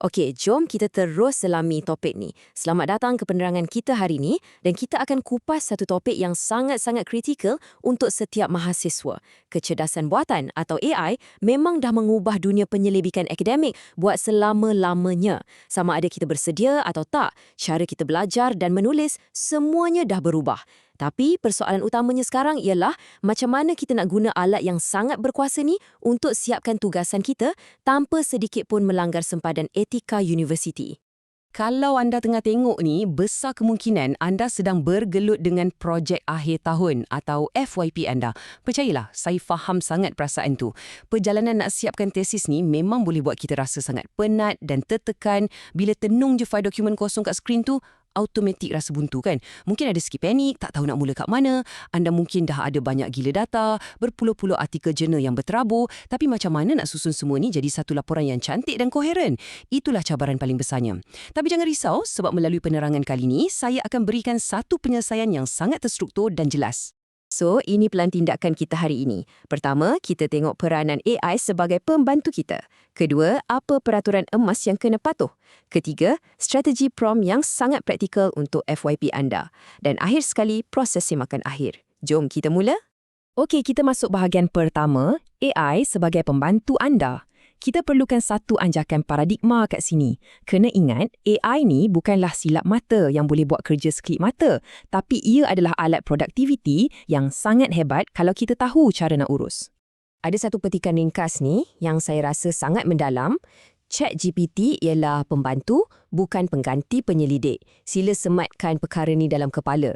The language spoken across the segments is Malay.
Okey, jom kita terus selami topik ni. Selamat datang ke penerangan kita hari ini dan kita akan kupas satu topik yang sangat-sangat kritikal untuk setiap mahasiswa. Kecerdasan buatan atau AI memang dah mengubah dunia penyelidikan akademik buat selama-lamanya. Sama ada kita bersedia atau tak, cara kita belajar dan menulis semuanya dah berubah. Tapi persoalan utamanya sekarang ialah macam mana kita nak guna alat yang sangat berkuasa ni untuk siapkan tugasan kita tanpa sedikit pun melanggar sempadan etika universiti. Kalau anda tengah tengok ni, besar kemungkinan anda sedang bergelut dengan projek akhir tahun atau FYP anda. Percayalah, saya faham sangat perasaan tu. Perjalanan nak siapkan tesis ni memang boleh buat kita rasa sangat penat dan tertekan. Bila tenung je fail dokumen kosong kat skrin tu, automatik rasa buntu kan. Mungkin ada sikit panik, tak tahu nak mula kat mana. Anda mungkin dah ada banyak gila data, berpuluh-puluh artikel jurnal yang berterabur, tapi macam mana nak susun semua ni jadi satu laporan yang cantik dan koheren? Itulah cabaran paling besarnya. Tapi jangan risau, sebab melalui penerangan kali ini, saya akan berikan satu penyelesaian yang sangat terstruktur dan jelas. So, ini pelan tindakan kita hari ini. Pertama, kita tengok peranan AI sebagai pembantu kita. Kedua, apa peraturan emas yang kena patuh. Ketiga, strategi prompt yang sangat praktikal untuk FYP anda. Dan akhir sekali, proses semakan akhir. Jom kita mula. Okey, kita masuk bahagian pertama, AI sebagai pembantu anda. Kita perlukan satu anjakan paradigma kat sini. Kena ingat, AI ni bukanlah silap mata yang boleh buat kerja sekelip mata, tapi ia adalah alat produktiviti yang sangat hebat kalau kita tahu cara nak urus. Ada satu petikan ringkas ni yang saya rasa sangat mendalam. ChatGPT ialah pembantu, bukan pengganti penyelidik. Sila sematkan perkara ni dalam kepala.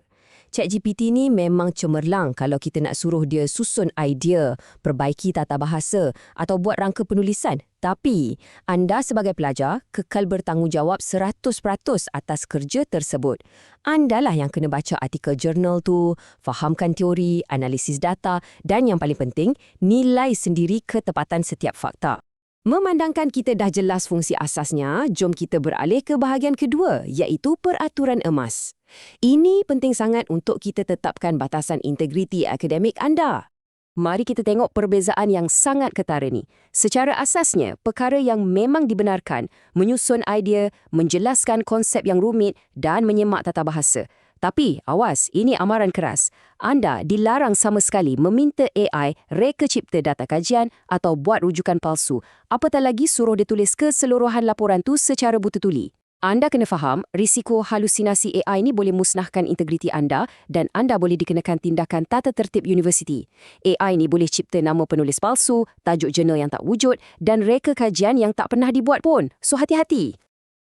ChatGPT ni memang cemerlang kalau kita nak suruh dia susun idea, perbaiki tata bahasa atau buat rangka penulisan. Tapi, anda sebagai pelajar kekal bertanggungjawab 100% atas kerja tersebut. Andalah yang kena baca artikel jurnal tu, fahamkan teori, analisis data dan yang paling penting, nilai sendiri ketepatan setiap fakta. Memandangkan kita dah jelas fungsi asasnya, jom kita beralih ke bahagian kedua, iaitu peraturan emas. Ini penting sangat untuk kita tetapkan batasan integriti akademik anda. Mari kita tengok perbezaan yang sangat ketara ni. Secara asasnya, perkara yang memang dibenarkan, menyusun idea, menjelaskan konsep yang rumit dan menyemak tata bahasa. Tapi, awas, ini amaran keras. Anda dilarang sama sekali meminta AI reka cipta data kajian atau buat rujukan palsu. Apatah lagi suruh dia tulis keseluruhan laporan tu secara buta tuli. Anda kena faham, risiko halusinasi AI ni boleh musnahkan integriti anda dan anda boleh dikenakan tindakan tata tertib universiti. AI ni boleh cipta nama penulis palsu, tajuk jurnal yang tak wujud dan reka kajian yang tak pernah dibuat pun. So, hati-hati.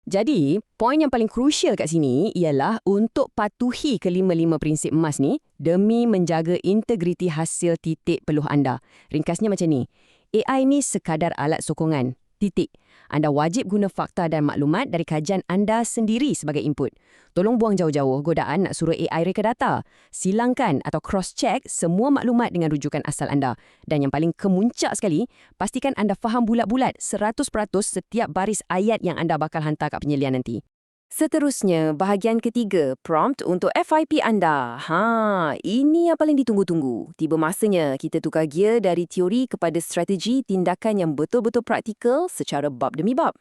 Jadi, poin yang paling krusial kat sini ialah untuk patuhi kelima-lima prinsip emas ni demi menjaga integriti hasil titik peluh anda. Ringkasnya macam ni. AI ni sekadar alat sokongan. Titik. Anda wajib guna fakta dan maklumat dari kajian anda sendiri sebagai input. Tolong buang jauh-jauh godaan nak suruh AI reka data. Silangkan atau cross-check semua maklumat dengan rujukan asal anda. Dan yang paling kemuncak sekali, pastikan anda faham bulat-bulat 100% setiap baris ayat yang anda bakal hantar kat penyelian nanti. Seterusnya, bahagian ketiga, prompt untuk FYP anda. Ini yang paling ditunggu-tunggu. Tiba masanya kita tukar gear dari teori kepada strategi tindakan yang betul-betul praktikal secara bab demi bab.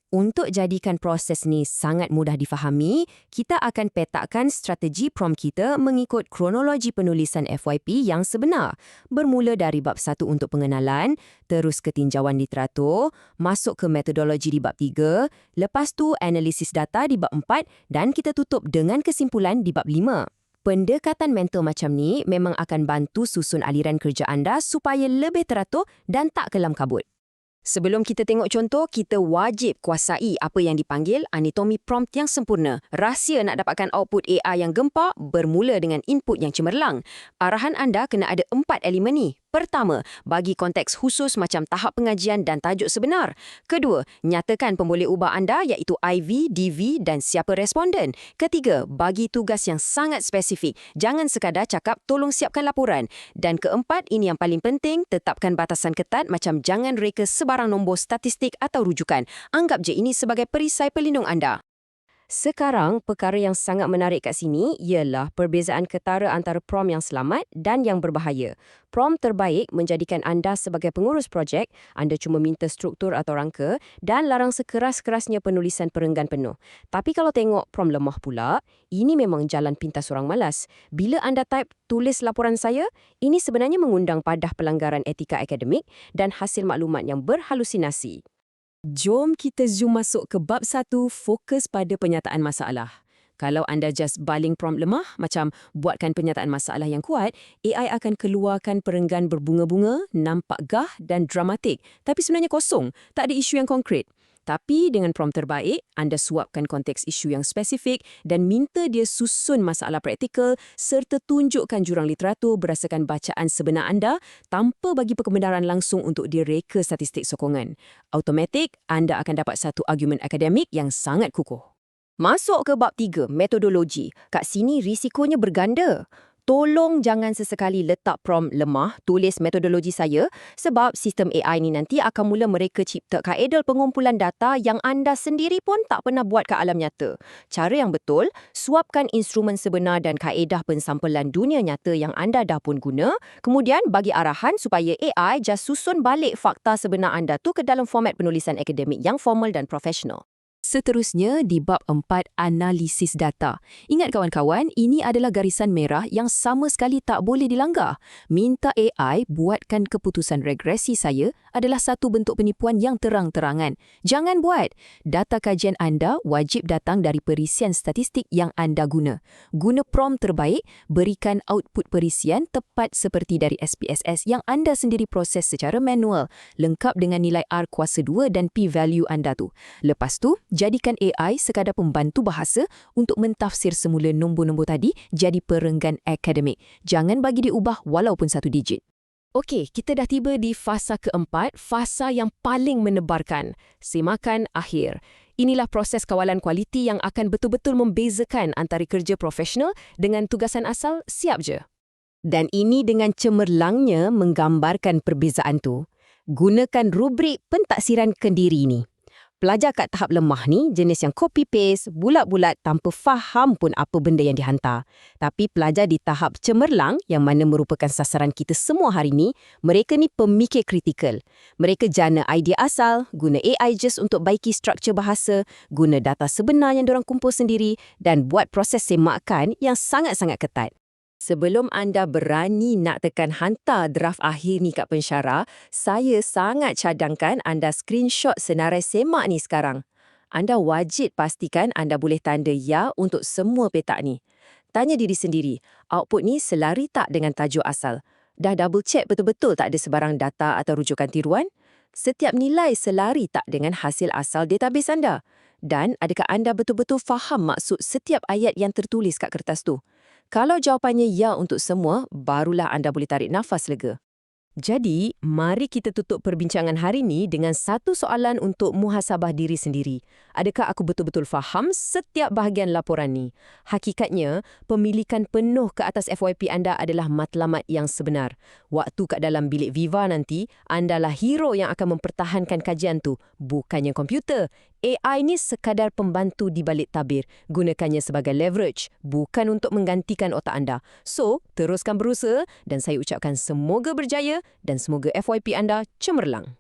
Untuk jadikan proses ni sangat mudah difahami, kita akan petakan strategi prompt kita mengikut kronologi penulisan FYP yang sebenar. Bermula dari bab 1 untuk pengenalan, terus ke tinjauan literatur, masuk ke metodologi di bab 3, lepas tu analisis data di bab 4 dan kita tutup dengan kesimpulan di bab 5. Pendekatan mental macam ni memang akan bantu susun aliran kerja anda supaya lebih teratur dan tak kelam kabut. Sebelum kita tengok contoh, kita wajib kuasai apa yang dipanggil anatomi prompt yang sempurna. Rahsia nak dapatkan output AI yang gempak bermula dengan input yang cemerlang. Arahan anda kena ada 4 elemen ni. Pertama, bagi konteks khusus macam tahap pengajian dan tajuk sebenar. Kedua, nyatakan pemboleh ubah anda iaitu IV, DV dan siapa responden. Ketiga, bagi tugas yang sangat spesifik. Jangan sekadar cakap tolong siapkan laporan. Dan keempat, ini yang paling penting, tetapkan batasan ketat macam jangan reka sebarang nombor statistik atau rujukan. Anggap je ini sebagai perisai pelindung anda. Sekarang, perkara yang sangat menarik kat sini ialah perbezaan ketara antara prom yang selamat dan yang berbahaya. Prom terbaik menjadikan anda sebagai pengurus projek, anda cuma minta struktur atau rangka dan larang sekeras-kerasnya penulisan perenggan penuh. Tapi kalau tengok prom lemah pula, ini memang jalan pintas orang malas. Bila anda type tulis laporan saya, ini sebenarnya mengundang padah pelanggaran etika akademik dan hasil maklumat yang berhalusinasi. Jom kita zoom masuk ke bab 1, fokus pada penyataan masalah. Kalau anda just baling prompt lemah, macam buatkan penyataan masalah yang kuat, AI akan keluarkan perenggan berbunga-bunga, nampak gah dan dramatik, tapi sebenarnya kosong, tak ada isu yang konkret. Tapi dengan prompt terbaik, anda suapkan konteks isu yang spesifik dan minta dia susun masalah praktikal serta tunjukkan jurang literatur berdasarkan bacaan sebenar anda tanpa bagi perkebenaran langsung untuk direka statistik sokongan. Automatik, anda akan dapat satu argumen akademik yang sangat kukuh. Masuk ke bab 3, metodologi. Kat sini risikonya berganda. Tolong jangan sesekali letak prompt lemah, tulis metodologi saya sebab sistem AI ni nanti akan mula mereka cipta kaedah pengumpulan data yang anda sendiri pun tak pernah buat ke alam nyata. Cara yang betul, suapkan instrumen sebenar dan kaedah pensampelan dunia nyata yang anda dah pun guna, kemudian bagi arahan supaya AI just susun balik fakta sebenar anda tu ke dalam format penulisan akademik yang formal dan profesional. Seterusnya, di bab 4, analisis data. Ingat kawan-kawan, ini adalah garisan merah yang sama sekali tak boleh dilanggar. Minta AI buatkan keputusan regresi saya adalah satu bentuk penipuan yang terang-terangan. Jangan buat. Data kajian anda wajib datang dari perisian statistik yang anda guna. Guna prompt terbaik, berikan output perisian tepat seperti dari SPSS yang anda sendiri proses secara manual, lengkap dengan nilai R kuasa 2 dan p-value anda tu. Lepas tu, jadikan AI sekadar pembantu bahasa untuk mentafsir semula nombor-nombor tadi jadi perenggan akademik. Jangan bagi diubah walaupun satu digit. Okey, kita dah tiba di fasa keempat, fasa yang paling menebarkan. Semakan akhir. Inilah proses kawalan kualiti yang akan betul-betul membezakan antara kerja profesional dengan tugasan asal siap je. Dan ini dengan cemerlangnya menggambarkan perbezaan tu. Gunakan rubrik pentaksiran kendiri ni. Pelajar kat tahap lemah ni jenis yang copy-paste, bulat-bulat tanpa faham pun apa benda yang dihantar. Tapi pelajar di tahap cemerlang yang mana merupakan sasaran kita semua hari ni, mereka ni pemikir kritikal. Mereka jana idea asal, guna AI just untuk baiki struktur bahasa, guna data sebenar yang diorang kumpul sendiri dan buat proses semakan yang sangat-sangat ketat. Sebelum anda berani nak tekan hantar draft akhir ni kat pensyarah, saya sangat cadangkan anda screenshot senarai semak ni sekarang. Anda wajib pastikan anda boleh tanda ya untuk semua petak ni. Tanya diri sendiri, output ni selari tak dengan tajuk asal? Dah double check betul-betul tak ada sebarang data atau rujukan tiruan? Setiap nilai selari tak dengan hasil asal database anda? Dan adakah anda betul-betul faham maksud setiap ayat yang tertulis kat kertas tu? Kalau jawapannya ya untuk semua, barulah anda boleh tarik nafas lega. Jadi, mari kita tutup perbincangan hari ini dengan satu soalan untuk muhasabah diri sendiri. Adakah aku betul-betul faham setiap bahagian laporan ni? Hakikatnya, pemilikan penuh ke atas FYP anda adalah matlamat yang sebenar. Waktu kat dalam bilik Viva nanti, andalah hero yang akan mempertahankan kajian tu, bukannya komputer. AI ni sekadar pembantu di balik tabir. Gunakannya sebagai leverage, bukan untuk menggantikan otak anda. So, teruskan berusaha dan saya ucapkan semoga berjaya dan semoga FYP anda cemerlang.